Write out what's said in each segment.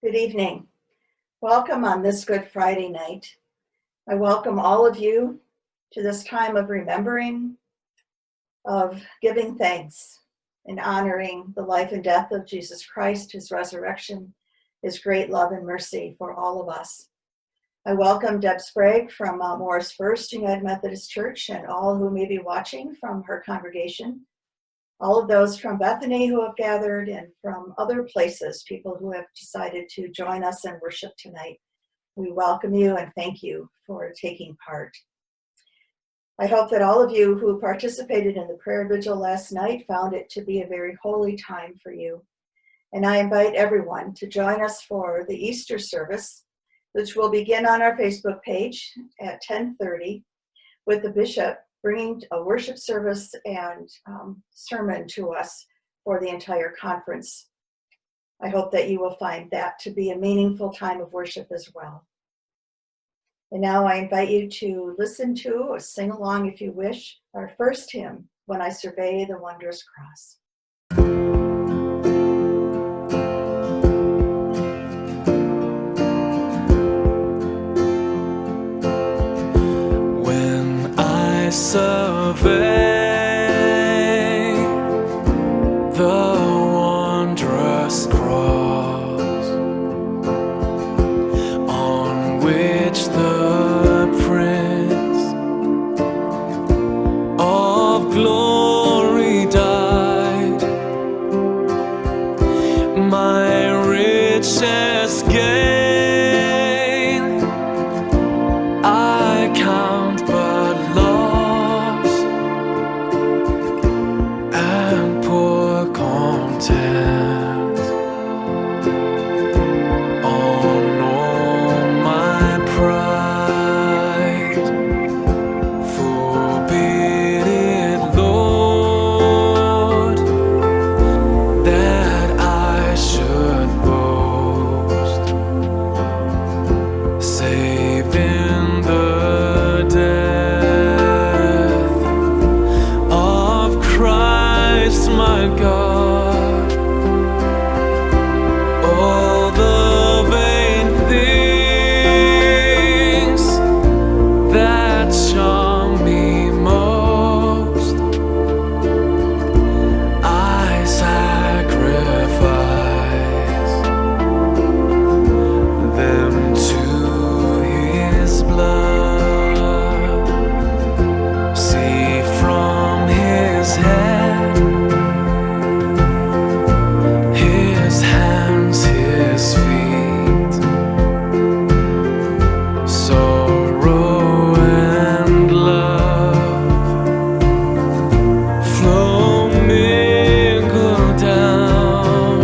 Good evening. Welcome on this Good Friday night. I welcome all of you to this time of remembering, of giving thanks, and honoring the life and death of Jesus Christ, his resurrection, his great love and mercy for all of us. I welcome Deb Sprague from Mount Morris First United Methodist Church and all who may be watching from her congregation. All of those from Bethany who have gathered and from other places, people who have decided to join us in worship tonight. We welcome you and thank you for taking part. I hope that all of you who participated in the prayer vigil last night found it to be a very holy time for you. And I invite everyone to join us for the Easter service, which will begin on our Facebook page at 10:30 with the bishop bringing a worship service and sermon to us for the entire conference. I hope that you will find that to be a meaningful time of worship as well. And now I invite you to listen to or sing along, if you wish, our first hymn, When I Survey the Wondrous Cross. I survey the wondrous cross on which the Prince of Glory died, my richest gain I count but loss, and poor content on all my pride. Forbid it, Lord, that I should boast, save in the death of Christ my God. All the vain things that charm me most I sacrifice them to his blood. See from his head, his hands, his feet, sorrow and love flow mingled down.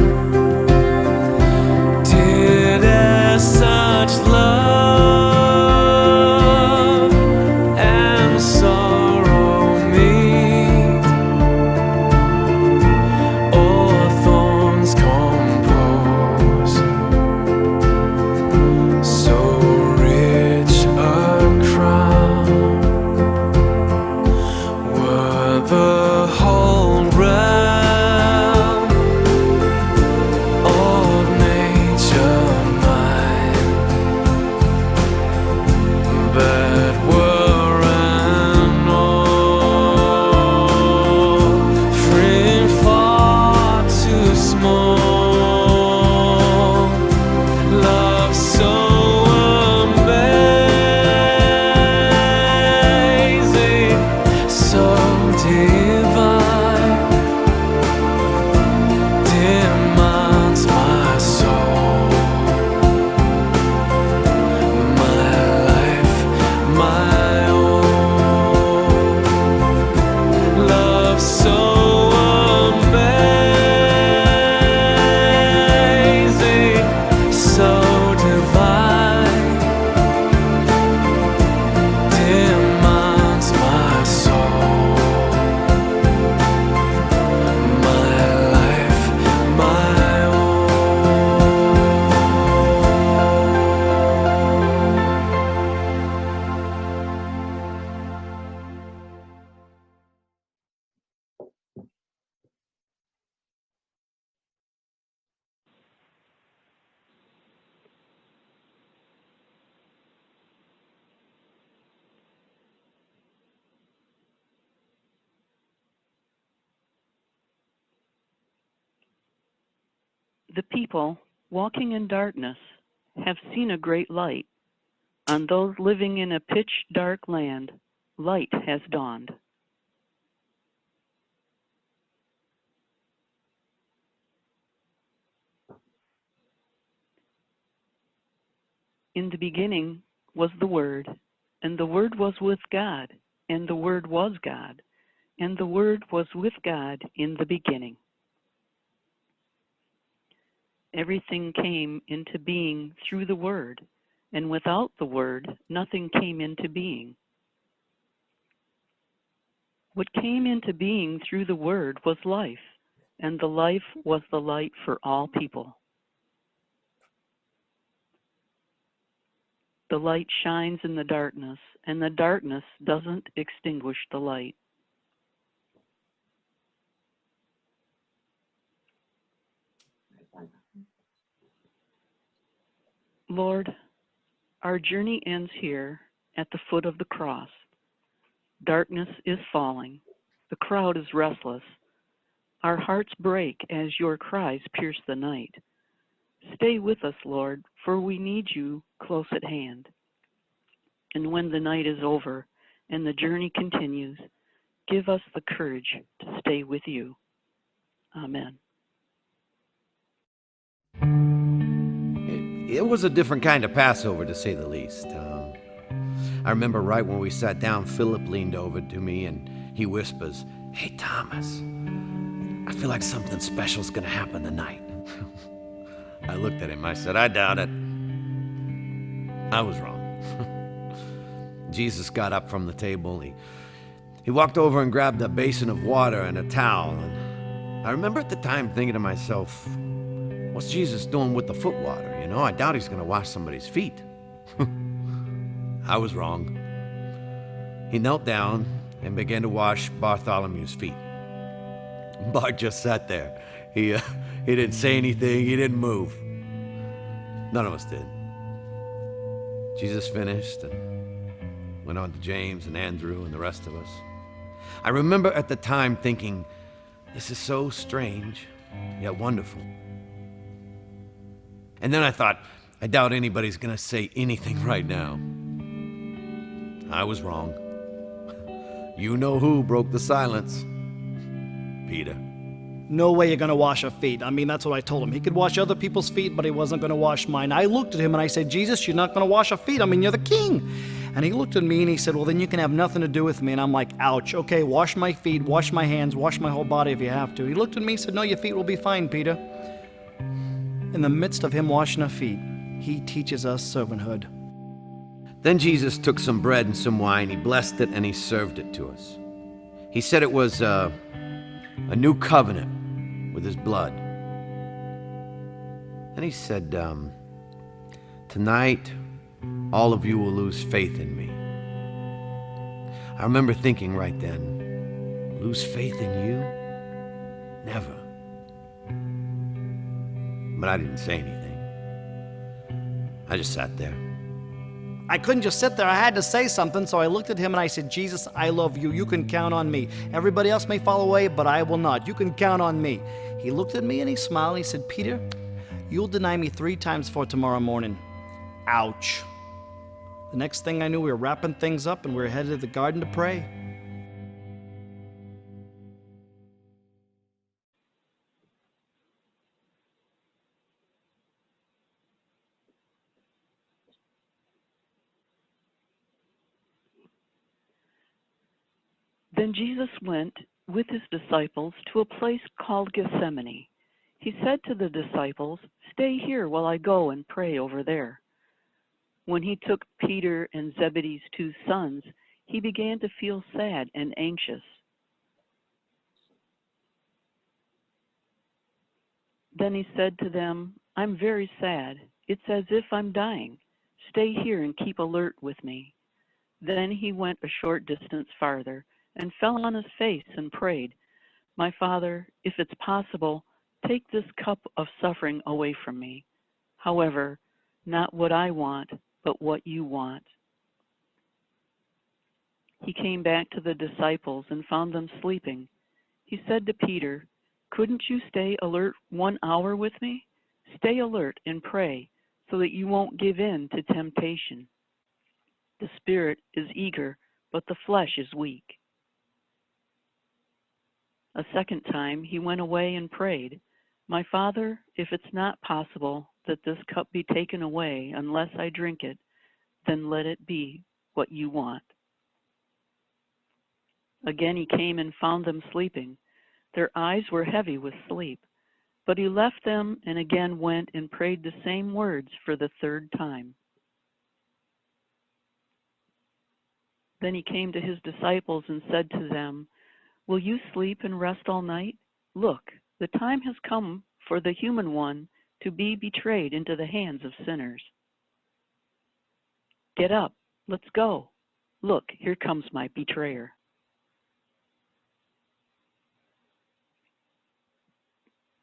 Did as such love and sorrow meet, or thorns compose so rich a crown? Were the whole realm of nature mine, that were an offering far too small, love so amazing, so divine, demands my soul, my life, my own. Love so amazing, so divine, demands my soul. The people walking in darkness have seen a great light. On those living in a pitch-dark land, light has dawned. In the beginning was the Word, and the Word was with God, and the Word was God, and the Word was with God in the beginning. Everything came into being through the Word, and without the Word, nothing came into being. What came into being through the Word was life, and the life was the light for all people. The light shines in the darkness, and the darkness doesn't extinguish the light. Lord, our journey ends here at the foot of the cross. Darkness is falling. The crowd is restless. Our hearts break as your cries pierce the night. Stay with us, Lord, for we need you close at hand. And when the night is over and the journey continues, give us the courage to stay with you. Amen. It was a different kind of Passover, to say the least. I remember right when we sat down, Philip leaned over to me and he whispers, "Hey, Thomas, I feel like something special's gonna happen tonight." I looked at him. I said, "I doubt it." I was wrong. Jesus got up from the table. He walked over and grabbed a basin of water and a towel. And I remember at the time thinking to myself, what's Jesus doing with the foot water? You know, I doubt he's going to wash somebody's feet. I was wrong. He knelt down and began to wash Bartholomew's feet. Bart just sat there. He didn't say anything. He didn't move. None of us did. Jesus finished and went on to James and Andrew and the rest of us. I remember at the time thinking, this is so strange, yet wonderful. And then I thought, I doubt anybody's going to say anything right now. I was wrong. You know who broke the silence. Peter. No way you're going to wash our feet. I mean, that's what I told him. He could wash other people's feet, but he wasn't going to wash mine. I looked at him and I said, Jesus, you're not going to wash our feet. I mean, you're the king. And he looked at me and he said, well, then you can have nothing to do with me. And I'm like, ouch. Okay, wash my feet, wash my hands, wash my whole body if you have to. He looked at me and said, no, your feet will be fine, Peter. In the midst of him washing our feet, he teaches us servanthood. Then Jesus took some bread and some wine. He blessed it and he served it to us. He said it was a new covenant with his blood. And he said, tonight, all of you will lose faith in me. I remember thinking right then, lose faith in you? Never. But I didn't say anything. I just sat there. I couldn't just sit there. I had to say something, so I looked at him and I said, Jesus, I love you. You can count on me. Everybody else may fall away, but I will not. You can count on me. He looked at me and he smiled. He said, Peter, you'll deny me 3 times for tomorrow morning. Ouch. The next thing I knew, we were wrapping things up and we were headed to the garden to pray. Then Jesus went with his disciples to a place called Gethsemane. He said to the disciples, stay here while I go and pray over there. When he took Peter and Zebedee's 2 sons, he began to feel sad and anxious. Then he said to them, I'm very sad. It's as if I'm dying. Stay here and keep alert with me. Then he went a short distance farther and fell on his face and prayed, my Father, if it's possible, take this cup of suffering away from me. However, not what I want, but what you want. He came back to the disciples and found them sleeping. He said to Peter, couldn't you stay alert 1 hour with me? Stay alert and pray so that you won't give in to temptation. The spirit is eager, but the flesh is weak. A second time he went away and prayed, My Father, if it's not possible that this cup be taken away unless I drink it, then let it be what you want. Again he came and found them sleeping. Their eyes were heavy with sleep. But he left them and again went and prayed the same words for the third time. Then he came to his disciples and said to them, Will you sleep and rest all night? Look, the time has come for the human one to be betrayed into the hands of sinners. Get up, let's go. Look, here comes my betrayer.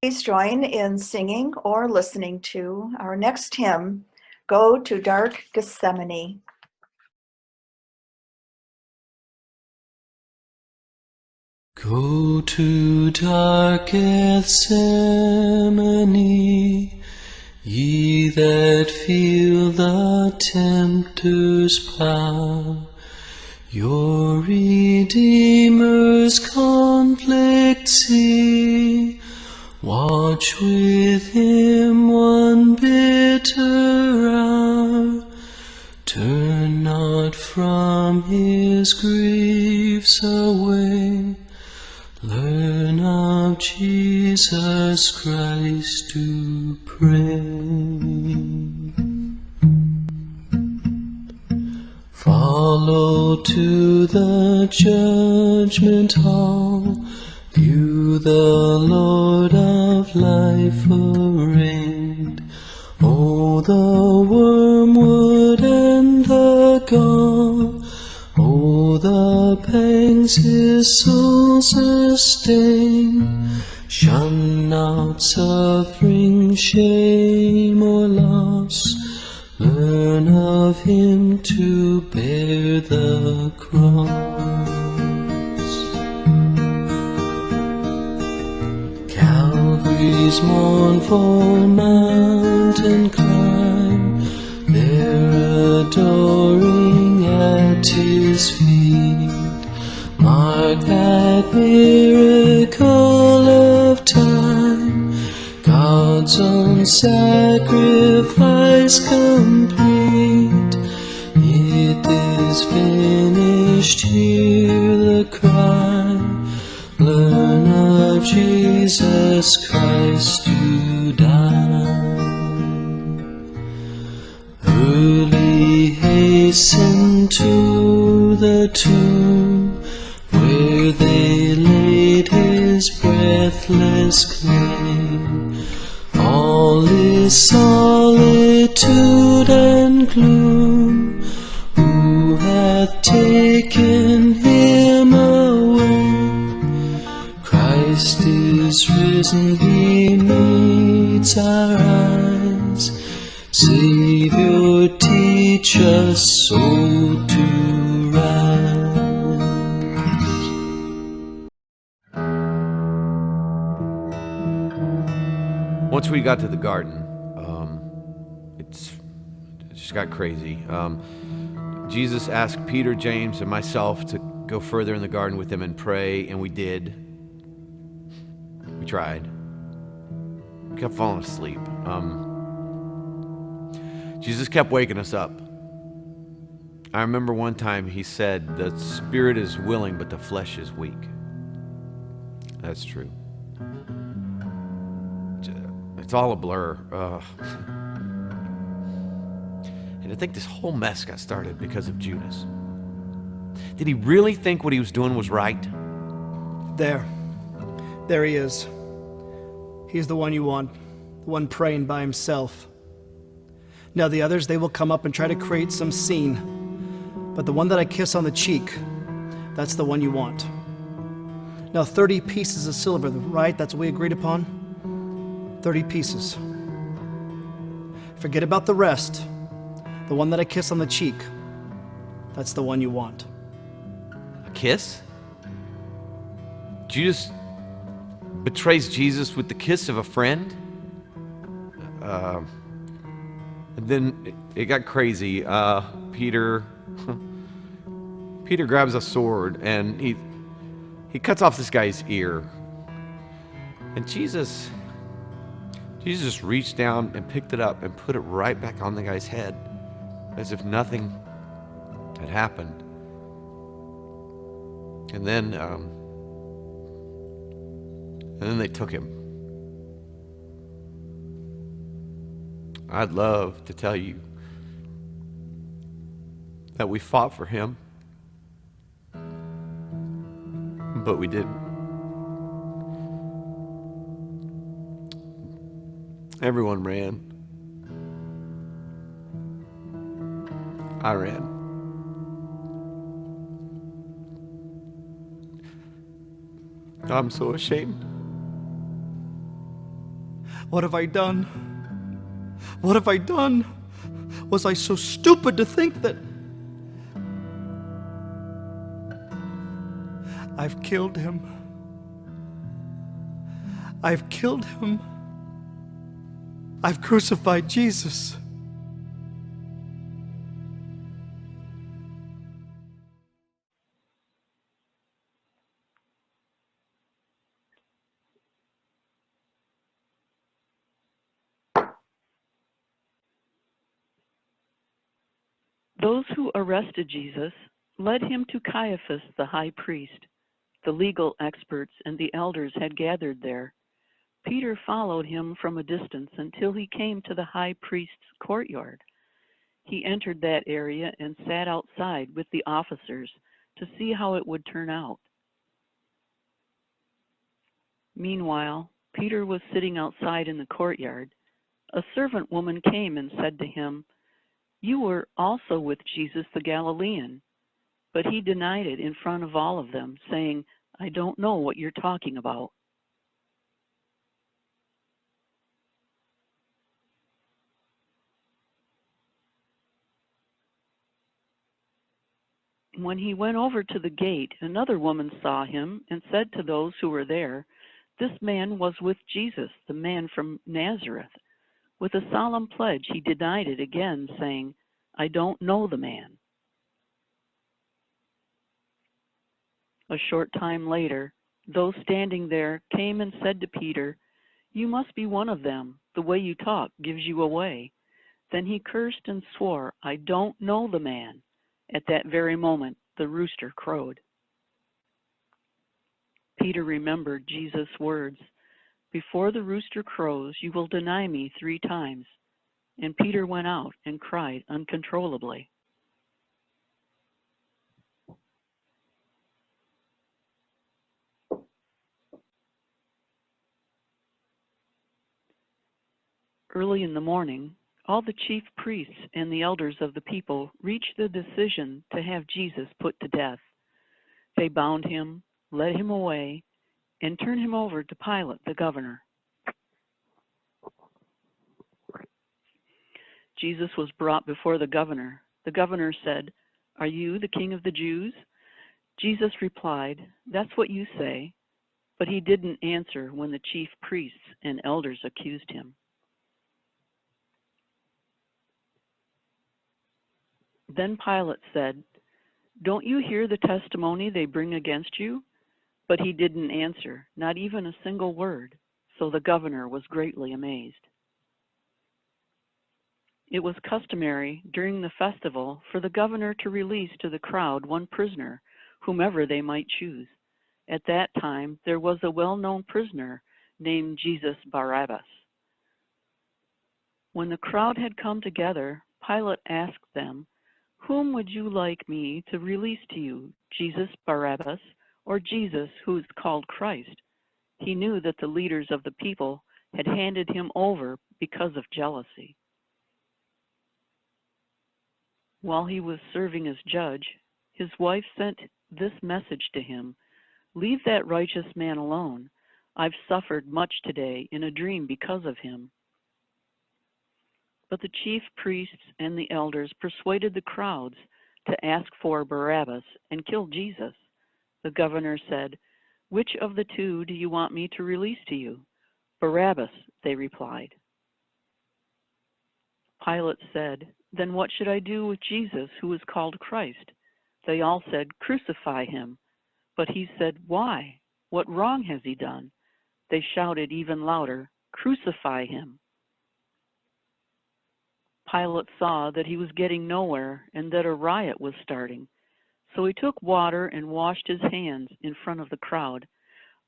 Please join in singing or listening to our next hymn, Go to Dark Gethsemane. Go to dark Gethsemane, ye that feel the tempter's power, your Redeemer's conflict see. Watch with him one bitter hour. Turn not from his griefs away. Learn of Jesus Christ to pray. Follow to the judgment hall. View the Lord of life arraigned. Oh, the wormwood and the gall. Oh, the pangs his soul sustained. Shun not suffering, shame, or loss. Learn of him to bear the cross. Calvary's mournful mountain climb, there adoring at his feet. Mark that miracle of time, God's own sacrifice complete. It is finished, hear the cry. Learn of Jesus Christ to die. Early hasten to the tomb, where they laid his breathless clay. All is solitude and gloom. Who hath taken him away? Christ is risen, he meets our eyes. Savior, teach us so to rise. Once we got to the garden, it just got crazy. Jesus asked Peter, James, and myself to go further in the garden with him and pray, and we did. We tried. We kept falling asleep. Jesus kept waking us up. I remember one time he said, the spirit is willing, but the flesh is weak. That's true. It's all a blur. And I think this whole mess got started because of Judas. Did he really think what he was doing was right? There he is. He's the one you want, the one praying by himself. Now the others, they will come up and try to create some scene. But the one that I kiss on the cheek, that's the one you want. Now 30 pieces of silver, right? That's what we agreed upon? 30 pieces. Forget about the rest. The one that I kiss on the cheek, that's the one you want. A kiss? Judas betrays Jesus with the kiss of a friend? And then it got crazy. Peter grabs a sword and he cuts off this guy's ear. And Jesus just reached down and picked it up and put it right back on the guy's head, as if nothing had happened. And then they took him. I'd love to tell you that we fought for him, but we didn't. Everyone ran. I ran. I'm so ashamed. What have I done? What have I done? Was I so stupid to think that I've killed him? I've killed him. I've crucified Jesus. Those who arrested Jesus led him to Caiaphas, the high priest. The legal experts and the elders had gathered there. Peter followed him from a distance until he came to the high priest's courtyard. He entered that area and sat outside with the officers to see how it would turn out. Meanwhile, Peter was sitting outside in the courtyard. A servant woman came and said to him, "You were also with Jesus the Galilean." But he denied it in front of all of them, saying, "I don't know what you're talking about." When he went over to the gate, another woman saw him and said to those who were there, "This man was with Jesus, the man from Nazareth." With a solemn pledge, he denied it again, saying, "I don't know the man." A short time later, those standing there came and said to Peter, "You must be one of them. The way you talk gives you away." Then he cursed and swore, "I don't know the man." At that very moment, the rooster crowed. Peter remembered Jesus' words, "Before the rooster crows, you will deny me 3 times." And Peter went out and cried uncontrollably. Early in the morning, all the chief priests and the elders of the people reached the decision to have Jesus put to death. They bound him, led him away, and turned him over to Pilate, the governor. Jesus was brought before the governor. The governor said, "Are you the king of the Jews?" Jesus replied, "That's what you say." But he didn't answer when the chief priests and elders accused him. Then Pilate said, "Don't you hear the testimony they bring against you?" But he didn't answer, not even a single word. So the governor was greatly amazed. It was customary during the festival for the governor to release to the crowd one prisoner, whomever they might choose. At that time, there was a well-known prisoner named Jesus Barabbas. When the crowd had come together, Pilate asked them, "Whom would you like me to release to you, Jesus Barabbas or Jesus who is called Christ?" He knew that the leaders of the people had handed him over because of jealousy. While he was serving as judge, his wife sent this message to him, "Leave that righteous man alone. I've suffered much today in a dream because of him." But the chief priests and the elders persuaded the crowds to ask for Barabbas and kill Jesus. The governor said, "Which of the 2 do you want me to release to you?" "Barabbas," they replied. Pilate said, "Then what should I do with Jesus, who is called Christ?" They all said, "Crucify him." But he said, "Why? What wrong has he done?" They shouted even louder, "Crucify him." Pilate saw that he was getting nowhere and that a riot was starting. So he took water and washed his hands in front of the crowd.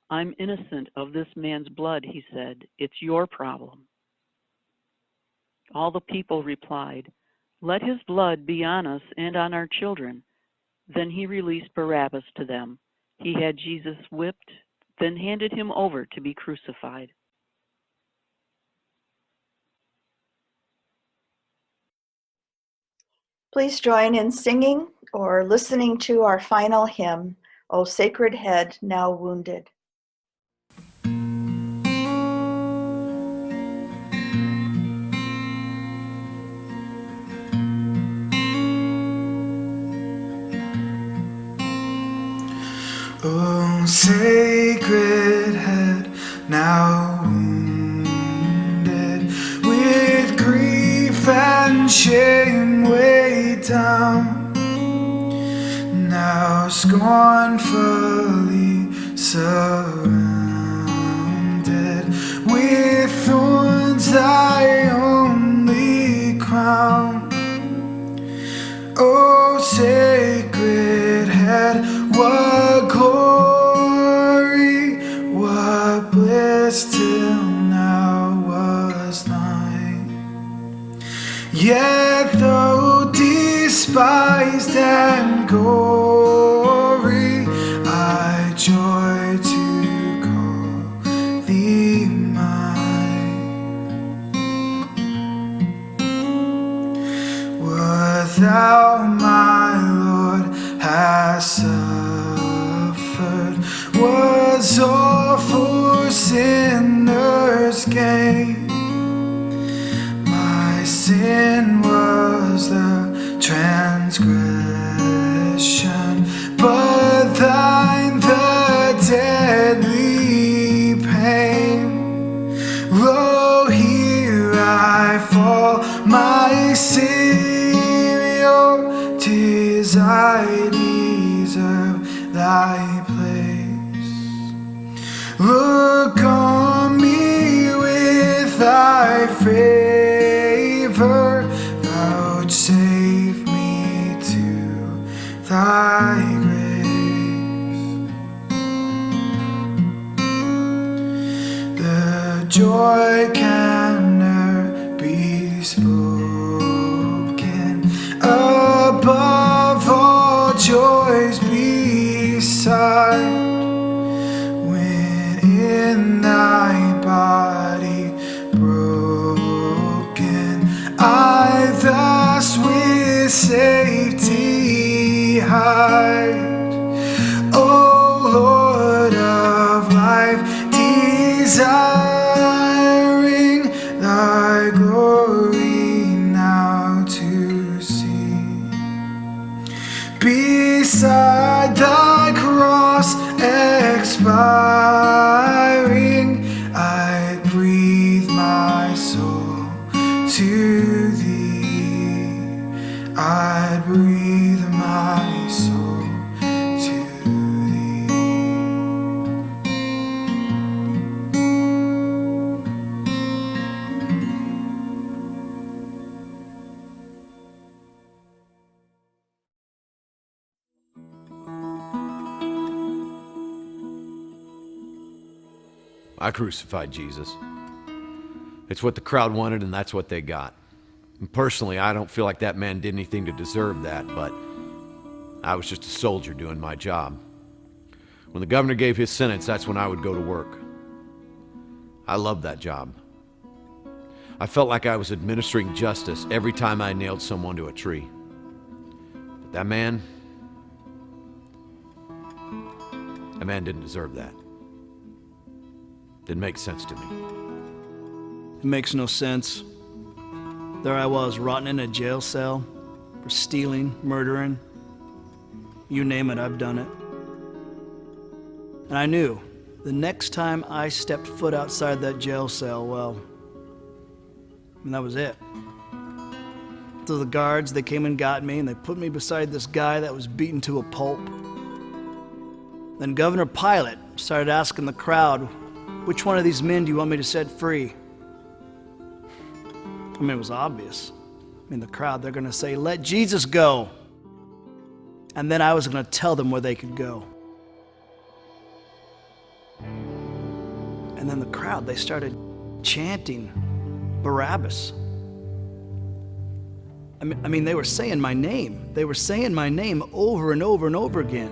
"I'm innocent of this man's blood," he said. "It's your problem." All the people replied, "Let his blood be on us and on our children." Then he released Barabbas to them. He had Jesus whipped, then handed him over to be crucified. Please join in singing or listening to our final hymn, O Sacred Head Now Wounded. O sacred head, now wounded, with grief and shame weighed down, now scornfully surrounded, with thorns thy only crown. O sacred head, what glory, what bliss till now was thine. Yet though despised and gory, I joy to call thee mine. What thou, my Lord, hast suffered was all for sinners' gain. My sin was the transgression, but thine the deadly pain. Lo, here I fall, my Savior, 'tis I deserve thy place. Look on me with thy favor, vouchsafe me to thy grace. The joy can ne'er be spoken, above all joys beside, when in thy body broken I thus with safety hide. O Lord of life, desiring thy glory now to see, beside thy cross expiring, I breathe my soul to thee. I breathe my soul to thee. I crucified Jesus. It's what the crowd wanted, and that's what they got. And personally, I don't feel like that man did anything to deserve that, but I was just a soldier doing my job. When the governor gave his sentence, that's when I would go to work. I loved that job. I felt like I was administering justice every time I nailed someone to a tree. But that man didn't deserve that. Didn't make sense to me. It makes no sense. There I was, rotting in a jail cell for stealing, murdering. You name it, I've done it. And I knew the next time I stepped foot outside that jail cell, well, and that was it. So the guards, they came and got me, and they put me beside this guy that was beaten to a pulp. Then Governor Pilate started asking the crowd, which one of these men do you want me to set free? I mean, it was obvious. I mean, the crowd, they're going to say, let Jesus go. And then I was going to tell them where they could go. And then the crowd, they started chanting Barabbas. I mean, they were saying my name. They were saying my name over and over and over again.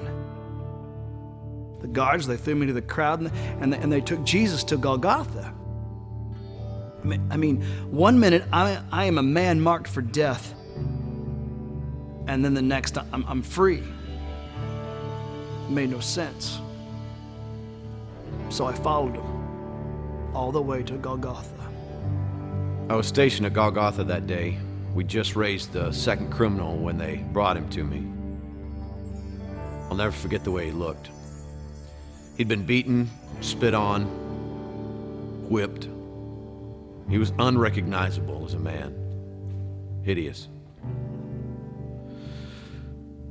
The guards, they threw me to the crowd, and they took Jesus to Golgotha. I mean, one minute I am a man marked for death, and then the next I'm free. It made no sense. So I followed him all the way to Golgotha. I was stationed at Golgotha that day. We just raised the second criminal when they brought him to me. I'll never forget the way he looked. He'd been beaten, spit on, whipped. He was unrecognizable as a man. Hideous.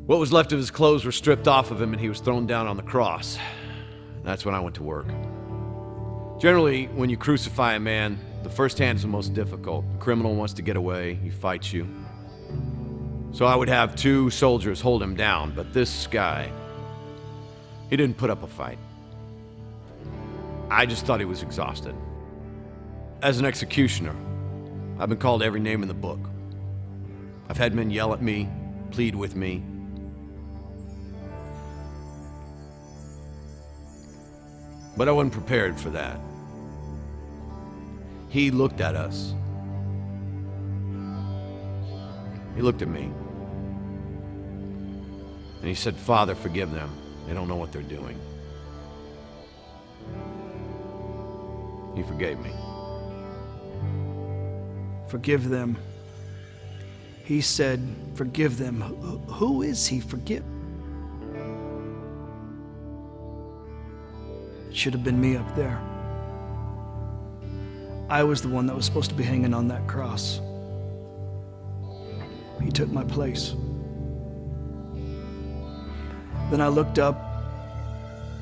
What was left of his clothes were stripped off of him, and he was thrown down on the cross. That's when I went to work. Generally, when you crucify a man, the first hand is the most difficult. The criminal wants to get away, he fights you. So I would have 2 soldiers hold him down, but this guy, he didn't put up a fight. I just thought he was exhausted. As an executioner, I've been called every name in the book. I've had men yell at me, plead with me. But I wasn't prepared for that. He looked at us. He looked at me. And he said, Father, forgive them. They don't know what they're doing. He forgave me. Forgive them. He said, forgive them. Who is he? Forgive. It should have been me up there. I was the one that was supposed to be hanging on that cross. He took my place. Then I looked up,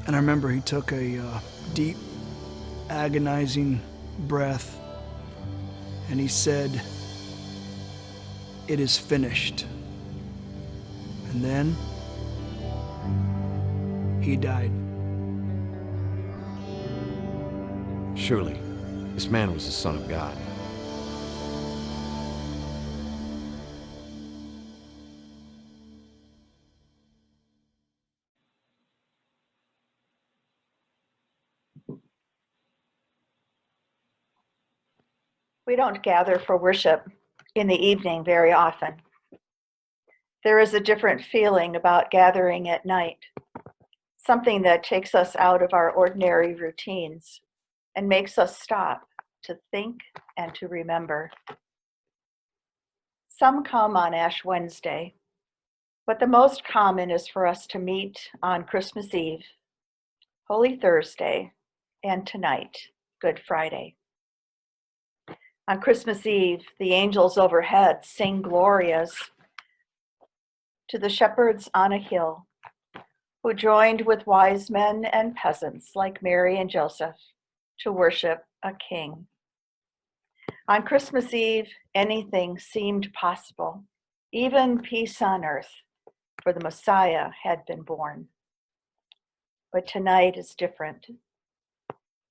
and I remember he took a deep, agonizing breath, and he said, "It is finished." And then he died. Surely, this man was the Son of God. We don't gather for worship in the evening very often. There is a different feeling about gathering at night, something that takes us out of our ordinary routines and makes us stop to think and to remember. Some come on Ash Wednesday, but the most common is for us to meet on Christmas Eve, Holy Thursday, and tonight, Good Friday. On Christmas Eve, the angels overhead sing Glorias to the shepherds on a hill, who joined with wise men and peasants like Mary and Joseph to worship a king. On Christmas Eve, anything seemed possible, even peace on earth, for the Messiah had been born. But tonight is different.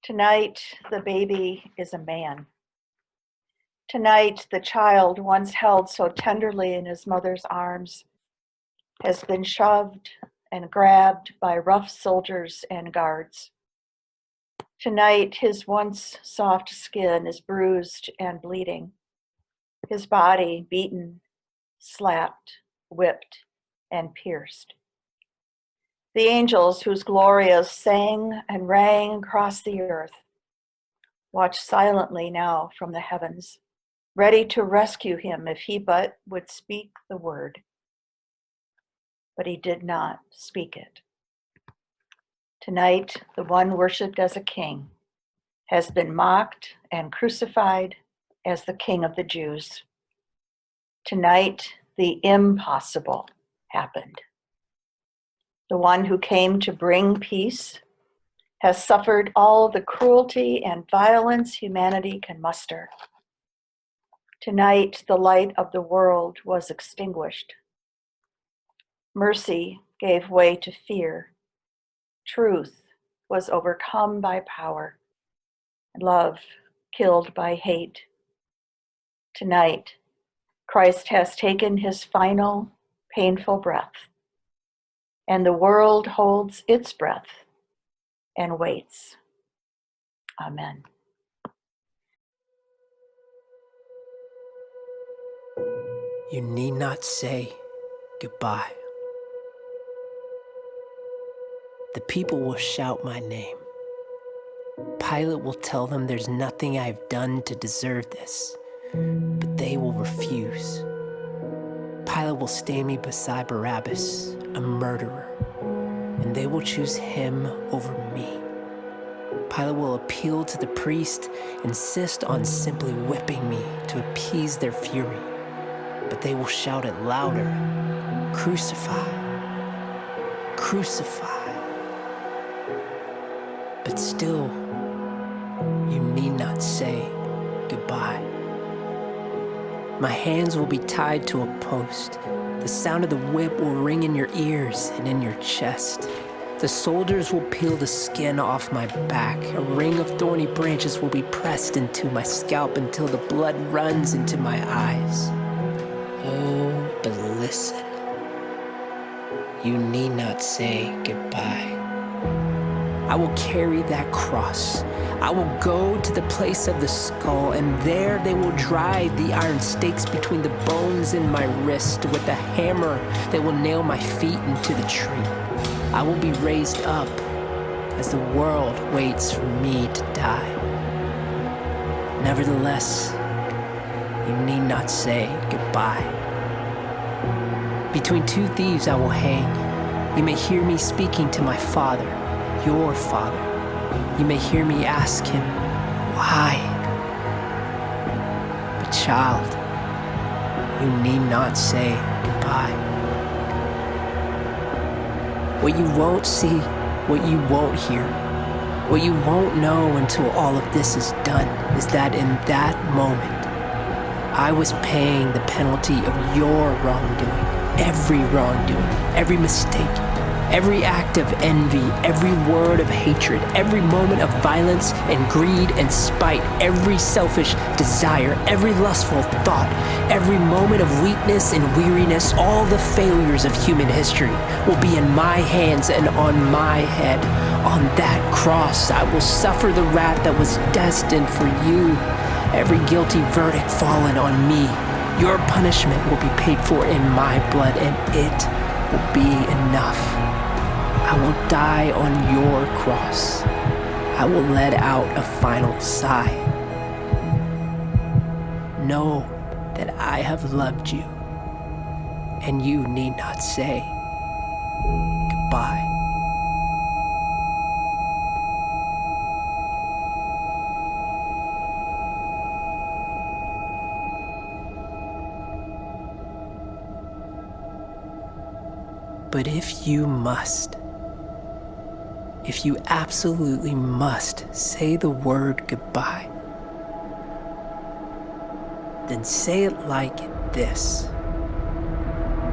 Tonight, the baby is a man. Tonight, the child once held so tenderly in his mother's arms has been shoved and grabbed by rough soldiers and guards. Tonight, his once soft skin is bruised and bleeding, his body beaten, slapped, whipped, and pierced. The angels whose Glorias sang and rang across the earth watch silently now from the heavens, ready to rescue him if he but would speak the word. But he did not speak it. Tonight, the one worshipped as a king has been mocked and crucified as the King of the Jews. Tonight, the impossible happened. The one who came to bring peace has suffered all the cruelty and violence humanity can muster. Tonight, the light of the world was extinguished. Mercy gave way to fear. Truth was overcome by power. Love killed by hate. Tonight, Christ has taken his final painful breath, and the world holds its breath and waits. Amen. You need not say goodbye. The people will shout my name. Pilate will tell them there's nothing I've done to deserve this, but they will refuse. Pilate will stand me beside Barabbas, a murderer, and they will choose him over me. Pilate will appeal to the priest, insist on simply whipping me to appease their fury, but they will shout it louder, crucify, crucify. But still, you need not say goodbye. My hands will be tied to a post. The sound of the whip will ring in your ears and in your chest. The soldiers will peel the skin off my back. A ring of thorny branches will be pressed into my scalp until the blood runs into my eyes. Oh, but listen. You need not say goodbye. I will carry that cross. I will go to the place of the skull, and there they will drive the iron stakes between the bones in my wrist. With a hammer, they will nail my feet into the tree. I will be raised up as the world waits for me to die. Nevertheless, you need not say goodbye. Between two thieves I will hang. You may hear me speaking to my Father, your Father. You may hear me ask him, why? But child, you need not say goodbye. What you won't see, what you won't hear, what you won't know until all of this is done, is that in that moment, I was paying the penalty of your wrongdoing. Every wrongdoing, every mistake, every act of envy, every word of hatred, every moment of violence and greed and spite, every selfish desire, every lustful thought, every moment of weakness and weariness, all the failures of human history will be in my hands and on my head. On that cross, I will suffer the wrath that was destined for you. Every guilty verdict fallen on me. Your punishment will be paid for in my blood, and it will be enough. I will die on your cross. I will let out a final sigh. Know that I have loved you, and you need not say goodbye. But if you must, if you absolutely must say the word goodbye, then say it like this.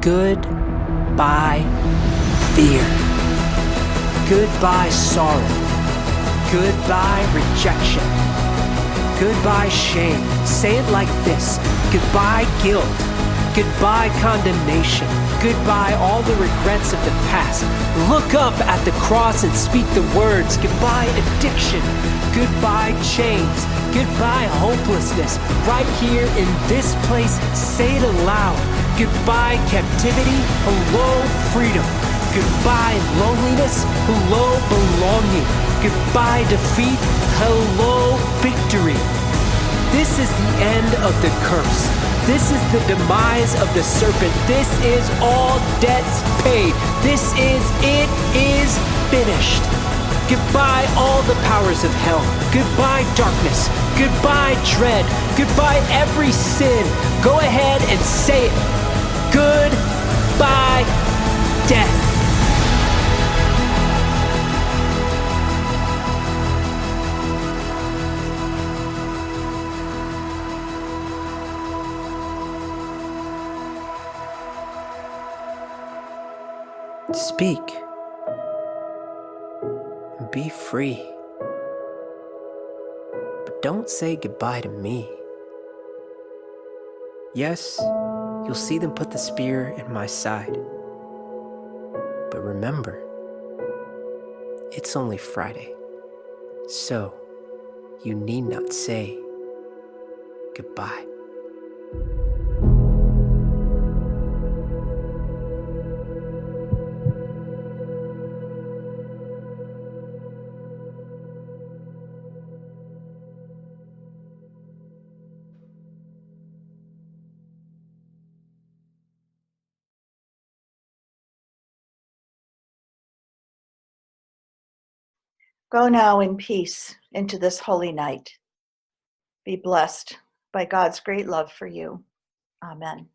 Goodbye, fear. Goodbye, sorrow. Goodbye, rejection. Goodbye, shame. Say it like this. Goodbye, guilt. Goodbye, condemnation. Goodbye, all the regrets of the past. Look up at the cross and speak the words. Goodbye, addiction. Goodbye, chains. Goodbye, hopelessness. Right here in this place, say it aloud. Goodbye, captivity. Hello, freedom. Goodbye, loneliness. Hello, belonging. Goodbye, defeat. Hello, victory. This is the end of the curse. This is the demise of the serpent. This is all debts paid. It is finished. Goodbye, all the powers of hell. Goodbye, darkness. Goodbye, dread. Goodbye, every sin. Go ahead and say it. Goodbye, death. Speak and be free. But don't say goodbye to me. Yes, you'll see them put the spear in my side. But remember, it's only Friday, so you need not say goodbye. Go now in peace into this holy night. Be blessed by God's great love for you. Amen.